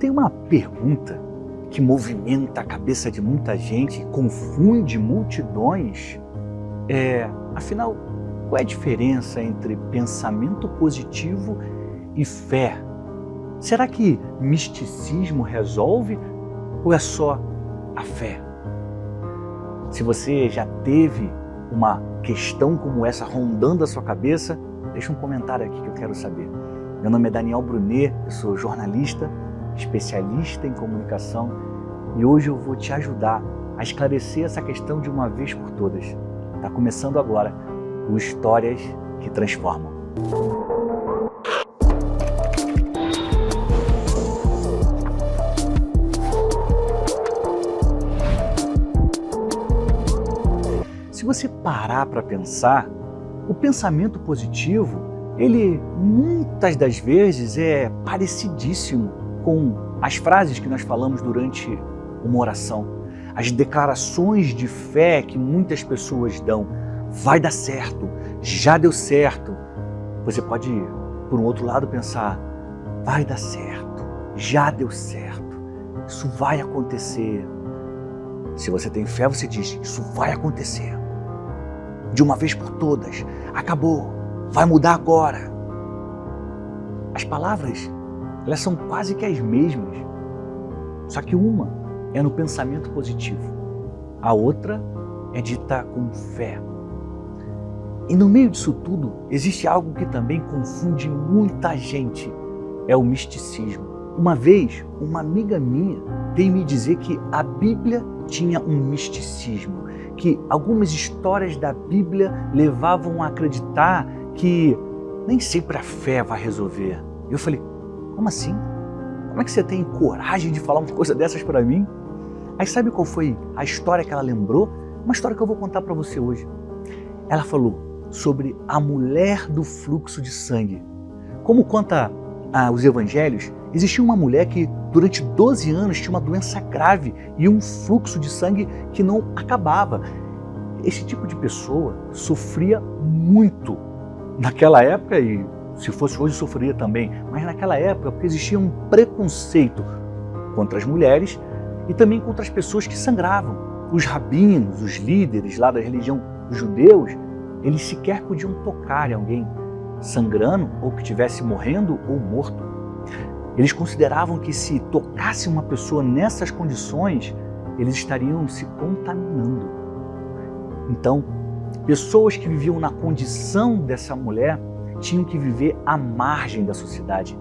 tem uma pergunta que movimenta a cabeça de muita gente e confunde multidões. Afinal, qual é a diferença entre pensamento positivo e fé? Será que misticismo resolve ou é só a fé? Se você já teve uma questão como essa rondando a sua cabeça, deixa um comentário aqui que eu quero saber. Meu nome é Daniel Brunet, eu sou jornalista, especialista em comunicação e hoje eu vou te ajudar a esclarecer essa questão de uma vez por todas. Está começando agora o Histórias que Transformam. Se você parar para pensar, o pensamento positivo, ele muitas das vezes é parecidíssimo com as frases que nós falamos durante uma oração, as declarações de fé que muitas pessoas dão. Vai dar certo, já deu certo. Você pode, por um outro lado, pensar, vai dar certo, já deu certo, isso vai acontecer. Se você tem fé, você diz, isso vai acontecer. De uma vez por todas, acabou, vai mudar agora. As palavras, elas são quase que as mesmas, só que uma é no pensamento positivo, a outra é dita com fé. E no meio disso tudo, existe algo que também confunde muita gente, é o misticismo. Uma vez, uma amiga minha veio me dizer que a Bíblia tinha um misticismo, que algumas histórias da Bíblia levavam a acreditar que nem sempre a fé vai resolver. Eu falei, como assim? Como é que você tem coragem de falar uma coisa dessas para mim? Aí sabe qual foi a história que ela lembrou? Uma história que eu vou contar para você hoje. Ela falou sobre a mulher do fluxo de sangue. Como conta os evangelhos, existia uma mulher que durante 12 anos tinha uma doença grave e um fluxo de sangue que não acabava. Esse tipo de pessoa sofria muito naquela época e se fosse hoje sofreria também, mas naquela época porque existia um preconceito contra as mulheres e também contra as pessoas que sangravam. Os rabinos, os líderes lá da religião dos judeus, eles sequer podiam tocar em alguém sangrando ou que estivesse morrendo ou morto. Eles consideravam que se tocasse uma pessoa nessas condições, eles estariam se contaminando. Então, pessoas que viviam na condição dessa mulher tinham que viver à margem da sociedade.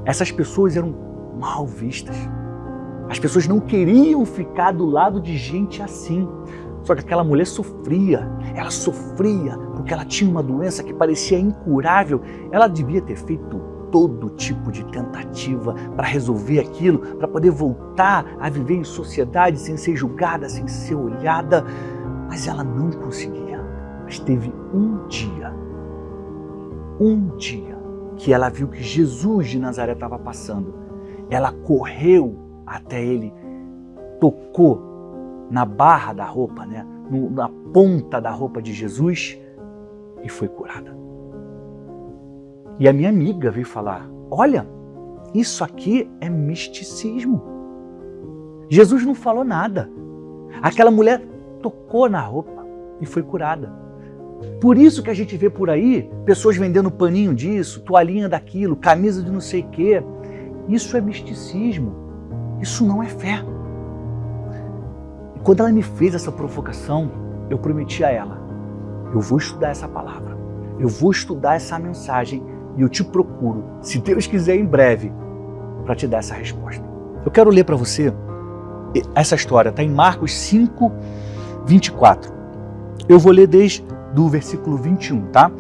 Essas pessoas eram mal vistas. As pessoas não queriam ficar do lado de gente assim. Só que aquela mulher sofria, ela sofria porque ela tinha uma doença que parecia incurável. Ela devia ter feito todo tipo de tentativa para resolver aquilo, para poder voltar a viver em sociedade sem ser julgada, sem ser olhada, mas ela não conseguia. Mas teve um dia que ela viu que Jesus de Nazaré estava passando. Ela correu até ele, tocou na barra da roupa, na ponta da roupa de Jesus e foi curada. E a minha amiga veio falar, olha, isso aqui é misticismo. Jesus não falou nada. Aquela mulher tocou na roupa e foi curada. Por isso que a gente vê por aí pessoas vendendo paninho disso, toalhinha daquilo, camisa de não sei o quê. Isso é misticismo. Isso não é fé. E quando ela me fez essa provocação, eu prometi a ela, eu vou estudar essa palavra, eu vou estudar essa mensagem e eu te procuro, se Deus quiser, em breve, para te dar essa resposta. Eu quero ler para você essa história, está em Marcos 5, 24. Eu vou ler desde o versículo 21, tá?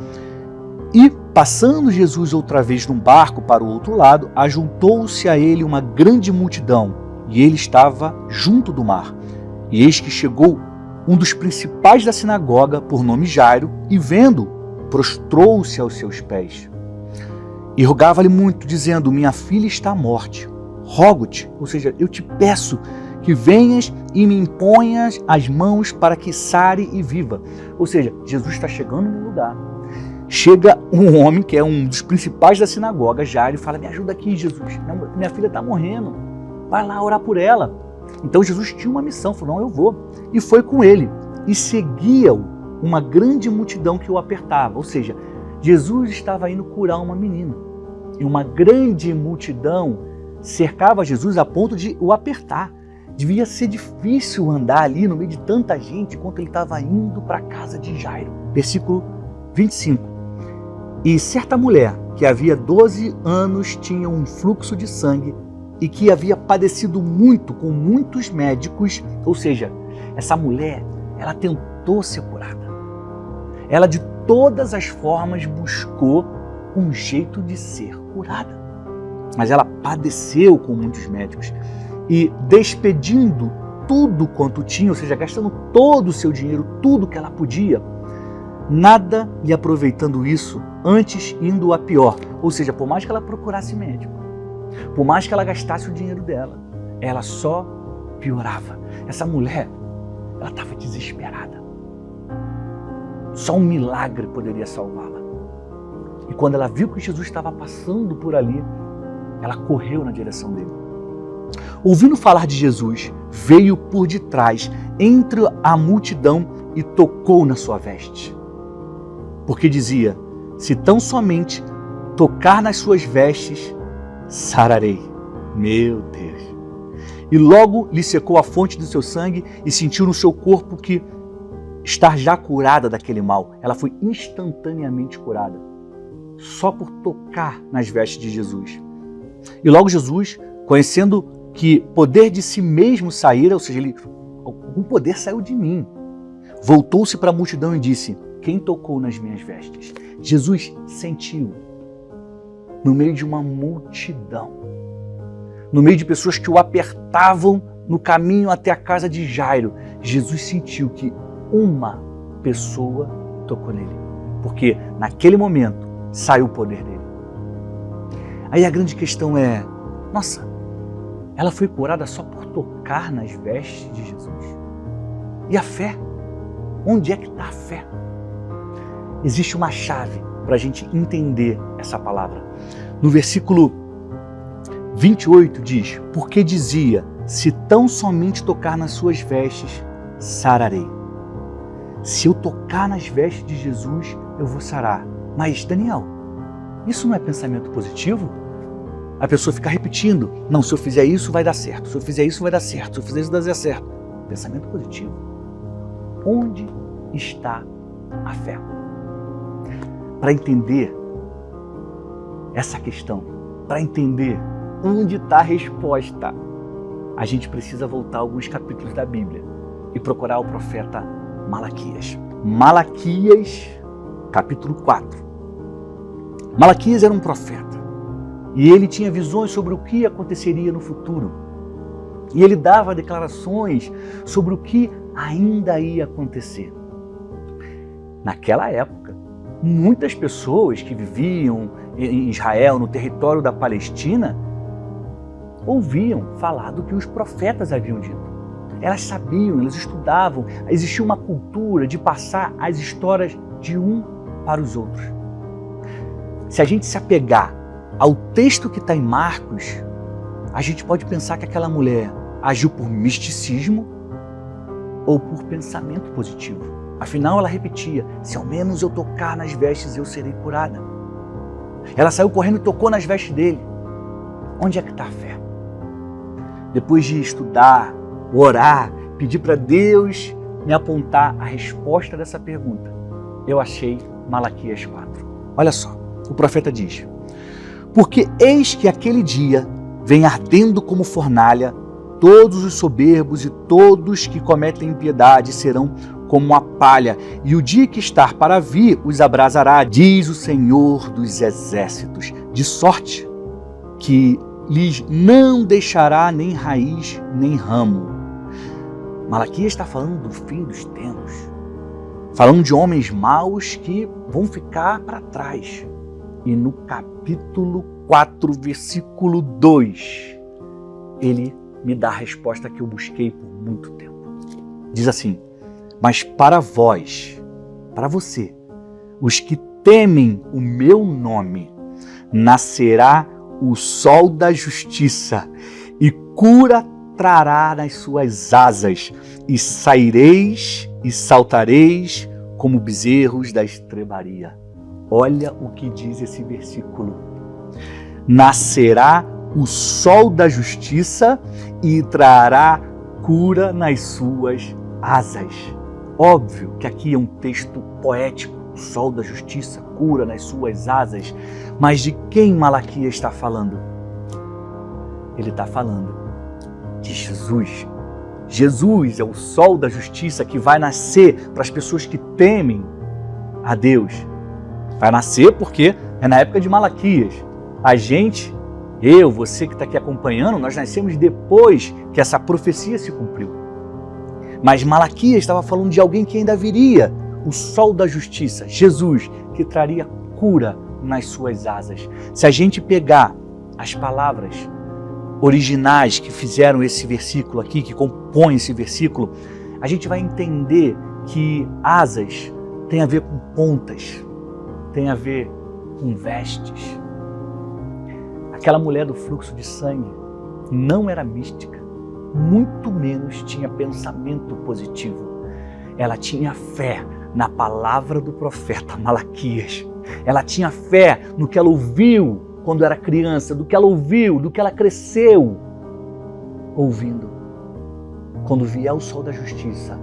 E, passando Jesus outra vez num barco para o outro lado, ajuntou-se a ele uma grande multidão, e ele estava junto do mar. E eis que chegou um dos principais da sinagoga, por nome Jairo, e vendo, prostrou-se aos seus pés. E rogava-lhe muito, dizendo, minha filha está à morte. Rogo-te, ou seja, eu te peço que venhas e me imponhas as mãos para que sare e viva. Ou seja, Jesus está chegando no lugar. Chega um homem que é um dos principais da sinagoga, Jairo, e fala, me ajuda aqui, Jesus, minha filha está morrendo. vai lá orar por ela. Então Jesus tinha uma missão, falou, não, eu vou. E foi com ele. E seguia-o uma grande multidão que o apertava. Ou seja, Jesus estava indo curar uma menina. E uma grande multidão cercava Jesus a ponto de o apertar. Devia ser difícil andar ali no meio de tanta gente enquanto ele estava indo para a casa de Jairo. Versículo 25. E certa mulher que havia 12 anos tinha um fluxo de sangue e que havia padecido muito com muitos médicos, ou seja, essa mulher, ela tentou ser curada. Ela de todas as formas buscou um jeito de ser curada. Mas ela padeceu com muitos médicos e despedindo tudo quanto tinha, ou seja, gastando todo o seu dinheiro, tudo que ela podia, nada lhe aproveitando isso, antes indo a pior. Ou seja, por mais que ela procurasse médico, por mais que ela gastasse o dinheiro dela, ela só piorava. Essa mulher, ela estava desesperada. Só um milagre poderia salvá-la. E quando ela viu que Jesus estava passando por ali, ela correu na direção dele. Ouvindo falar de Jesus, veio por detrás, entre a multidão e tocou na sua veste. Porque dizia, se tão somente tocar nas suas vestes, sararei. Meu Deus! E logo lhe secou a fonte do seu sangue e sentiu no seu corpo que estar já curada daquele mal. Ela foi instantaneamente curada, só por tocar nas vestes de Jesus. E logo Jesus, conhecendo que poder de si mesmo saíra, ou seja, algum poder saiu de mim, voltou-se para a multidão e disse, quem tocou nas minhas vestes? Jesus sentiu, no meio de uma multidão, no meio de pessoas que o apertavam no caminho até a casa de Jairo, Jesus sentiu que uma pessoa tocou nele, porque naquele momento saiu o poder dele. Aí a grande questão é, nossa, ela foi curada só por tocar nas vestes de Jesus. E a fé? Onde é que está a fé? Existe uma chave para a gente entender essa palavra. No versículo 28 diz, porque dizia, se tão somente tocar nas suas vestes, sararei. Se eu tocar nas vestes de Jesus, eu vou sarar. Mas, Daniel, isso não é pensamento positivo? A pessoa fica repetindo, não, se eu fizer isso vai dar certo, se eu fizer isso vai dar certo, se eu fizer isso vai dar certo. Pensamento positivo. Onde está a fé? Para entender essa questão, para entender onde está a resposta, a gente precisa voltar a alguns capítulos da Bíblia e procurar o profeta Malaquias. Malaquias, capítulo 4. Malaquias era um profeta e ele tinha visões sobre o que aconteceria no futuro. E ele dava declarações sobre o que ainda ia acontecer. Naquela época, muitas pessoas que viviam em Israel, no território da Palestina, ouviam falar do que os profetas haviam dito. Elas sabiam, elas estudavam, existia uma cultura de passar as histórias de um para os outros. Se a gente se apegar ao texto que está em Marcos, a gente pode pensar que aquela mulher agiu por misticismo ou por pensamento positivo. Afinal, ela repetia, se ao menos eu tocar nas vestes, eu serei curada. Ela saiu correndo e tocou nas vestes dele. Onde é que está a fé? Depois de estudar, orar, pedir para Deus me apontar a resposta dessa pergunta, eu achei Malaquias 4. Olha só, o profeta diz, porque eis que aquele dia vem ardendo como fornalha, todos os soberbos e todos que cometem impiedade serão como a palha, e o dia que está para vir os abrasará, diz o Senhor dos Exércitos, de sorte que lhes não deixará nem raiz nem ramo. Malaquias está falando do fim dos tempos, falando de homens maus que vão ficar para trás. E no capítulo 4, versículo 2, ele me dá a resposta que eu busquei por muito tempo. Diz assim, mas para vós, para você, os que temem o meu nome, nascerá o sol da justiça, e cura trará nas suas asas, e saireis e saltareis como bezerros da estrebaria. Olha o que diz esse versículo. Nascerá o sol da justiça e trará cura nas suas asas. Óbvio que aqui é um texto poético, o sol da justiça, cura nas suas asas, mas de quem Malaquias está falando? Ele está falando de Jesus. Jesus é o sol da justiça que vai nascer para as pessoas que temem a Deus. Vai nascer porque é na época de Malaquias. A gente, eu, você que está aqui acompanhando, nós nascemos depois que essa profecia se cumpriu. Mas Malaquias estava falando de alguém que ainda viria, o sol da justiça, Jesus, que traria cura nas suas asas. Se a gente pegar as palavras originais que fizeram esse versículo aqui, que compõem esse versículo, a gente vai entender que asas tem a ver com pontas, tem a ver com vestes. Aquela mulher do fluxo de sangue não era mística, muito menos tinha pensamento positivo. Ela tinha fé na palavra do profeta Malaquias. Ela tinha fé no que ela ouviu quando era criança, do que ela ouviu, do que ela cresceu ouvindo. Quando vier o sol da justiça,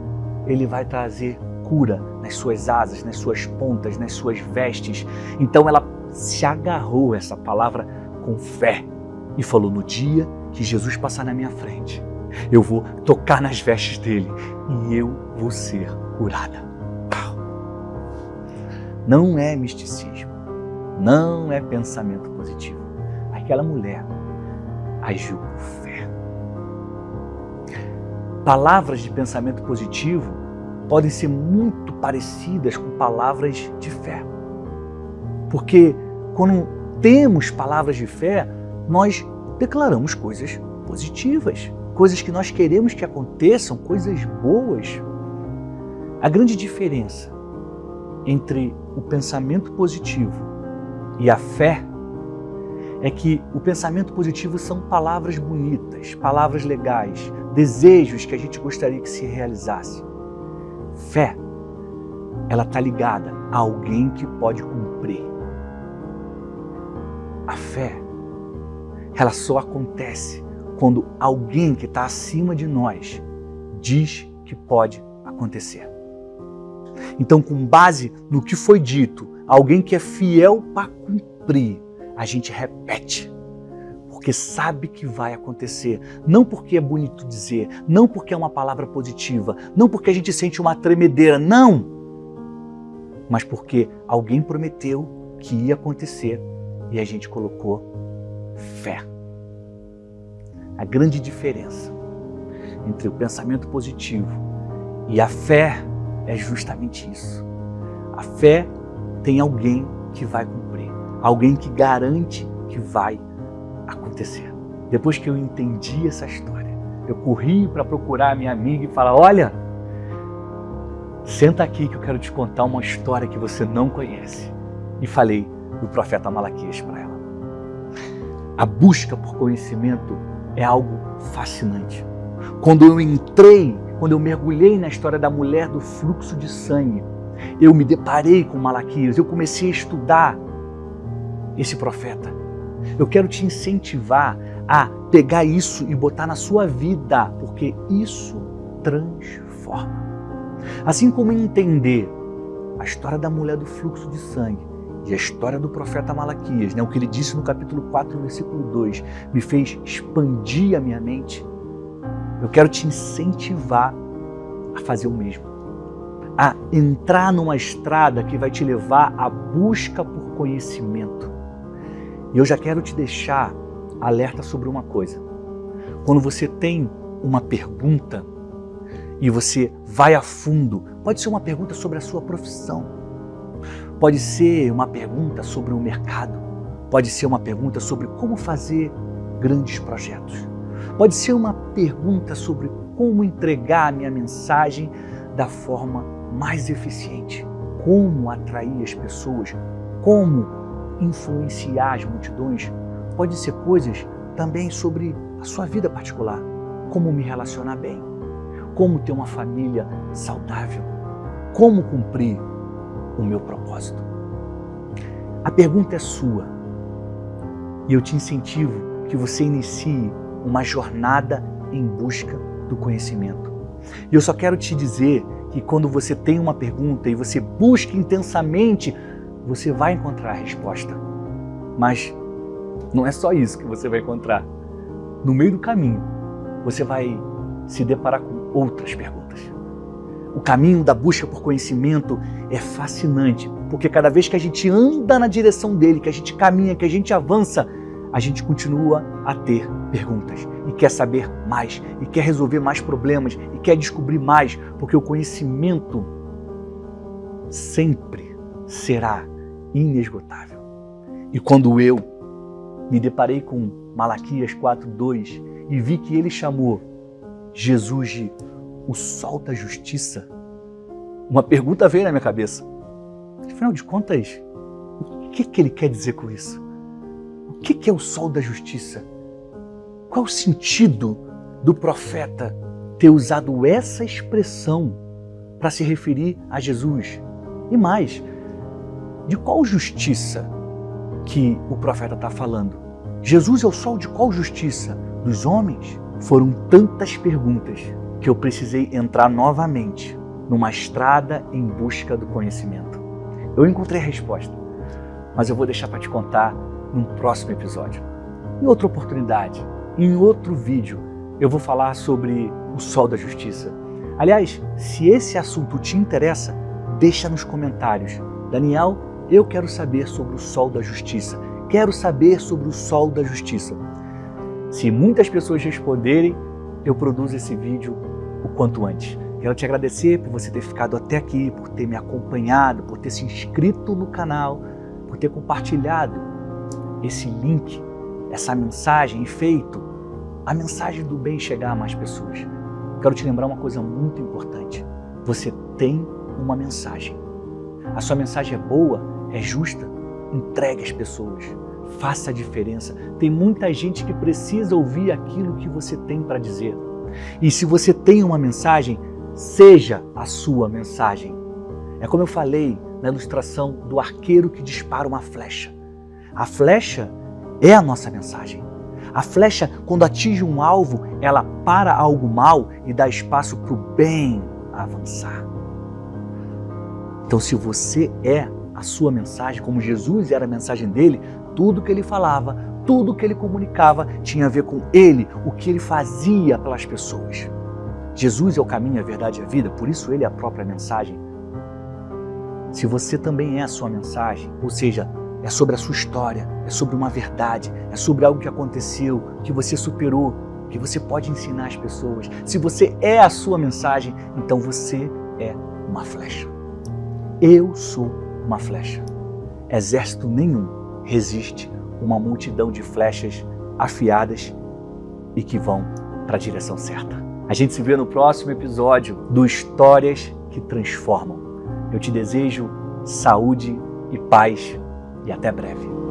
ele vai trazer cura nas suas asas, nas suas pontas, nas suas vestes. Então ela se agarrou a essa palavra com fé e falou: no dia que Jesus passar na minha frente, eu vou tocar nas vestes dele e eu vou ser curada. Não é misticismo, não é pensamento positivo. Aquela mulher agiu por fé. Palavras de pensamento positivo podem ser muito parecidas com palavras de fé. Porque quando temos palavras de fé, nós declaramos coisas positivas, coisas que nós queremos que aconteçam, coisas boas. A grande diferença entre o pensamento positivo e a fé é que o pensamento positivo são palavras bonitas, palavras legais, desejos que a gente gostaria que se realizasse. Fé, ela está ligada a alguém que pode cumprir. A fé, ela só acontece quando alguém que está acima de nós diz que pode acontecer. Então, com base no que foi dito, alguém que é fiel para cumprir, a gente repete, porque sabe que vai acontecer. Não porque é bonito dizer, não porque é uma palavra positiva, não porque a gente sente uma tremedeira, não! Mas porque alguém prometeu que ia acontecer e a gente colocou fé. A grande diferença entre o pensamento positivo e a fé é justamente isso. A fé tem alguém que vai cumprir, alguém que garante que vai acontecer. Depois que eu entendi essa história, eu corri para procurar a minha amiga e falar: olha, senta aqui que eu quero te contar uma história que você não conhece. E falei do profeta Malaquias para ela. A busca por conhecimento é algo fascinante. Quando eu mergulhei na história da mulher do fluxo de sangue, eu me deparei com Malaquias, eu comecei a estudar esse profeta. Eu quero te incentivar a pegar isso e botar na sua vida, porque isso transforma. Assim como entender a história da mulher do fluxo de sangue e a história do profeta Malaquias, o que ele disse no capítulo 4, versículo 2, me fez expandir a minha mente. Eu quero te incentivar a fazer o mesmo, a entrar numa estrada que vai te levar à busca por conhecimento. E eu já quero te deixar alerta sobre uma coisa. Quando você tem uma pergunta e você vai a fundo, pode ser uma pergunta sobre a sua profissão, pode ser uma pergunta sobre o mercado, pode ser uma pergunta sobre como fazer grandes projetos, pode ser uma pergunta sobre como entregar a minha mensagem da forma mais eficiente, como atrair as pessoas, como influenciar as multidões. Pode ser coisas também sobre a a sua vida particular, como me relacionar bem, como ter uma família saudável, como cumprir o meu propósito. A pergunta é sua e eu te incentivo que você inicie uma jornada em busca do conhecimento. E eu só quero te dizer que quando você tem uma pergunta e você busca intensamente, você vai encontrar a resposta. Mas não é só isso que você vai encontrar. No meio do caminho, você vai se deparar com outras perguntas. O caminho da busca por conhecimento é fascinante, porque cada vez que a gente anda na direção dele, que a gente caminha, que a gente avança, a gente continua a ter perguntas e quer saber mais, e quer resolver mais problemas, e quer descobrir mais, porque o conhecimento sempre será inesgotável. E quando eu me deparei com Malaquias 4:2 e vi que ele chamou Jesus de o sol da justiça, uma pergunta veio na minha cabeça. Afinal de contas, o que ele quer dizer com isso? O que é o sol da justiça? Qual o sentido do profeta ter usado essa expressão para se referir a Jesus? E mais, de qual justiça que o profeta está falando? Jesus é o sol de qual justiça? Dos homens? Foram tantas perguntas que eu precisei entrar novamente numa estrada em busca do conhecimento. Eu encontrei a resposta, mas eu vou deixar para te contar num próximo episódio. Em outra oportunidade, em outro vídeo, eu vou falar sobre o sol da justiça. Aliás, se esse assunto te interessa, deixa nos comentários. Daniel, eu quero saber sobre o sol da justiça. Quero saber sobre o sol da justiça. Se muitas pessoas responderem, eu produzo esse vídeo o quanto antes. Quero te agradecer por você ter ficado até aqui, por ter me acompanhado, por ter se inscrito no canal, por ter compartilhado esse link, essa mensagem e feito a mensagem do bem chegar a mais pessoas. Quero te lembrar uma coisa muito importante. Você tem uma mensagem. A sua mensagem é boa, é justa, entregue às pessoas. Faça a diferença. Tem muita gente que precisa ouvir aquilo que você tem para dizer. E se você tem uma mensagem, seja a sua mensagem. É como eu falei na ilustração do arqueiro que dispara uma flecha. A flecha é a nossa mensagem. A flecha, quando atinge um alvo, ela para algo mal e dá espaço para o bem avançar. Então, se você é a sua mensagem, como Jesus era a mensagem dele, tudo que ele falava, tudo que ele comunicava tinha a ver com ele, o que ele fazia pelas pessoas. Jesus é o caminho, a verdade e a vida, por isso ele é a própria mensagem. Se você também é a sua mensagem, ou seja, é sobre a sua história, é sobre uma verdade, é sobre algo que aconteceu, que você superou, que você pode ensinar as pessoas. Se você é a sua mensagem, então você é uma flecha. Eu sou uma flecha. Exército nenhum resiste uma multidão de flechas afiadas e que vão para a direção certa. A gente se vê no próximo episódio do Histórias que Transformam. Eu te desejo saúde e paz e até breve.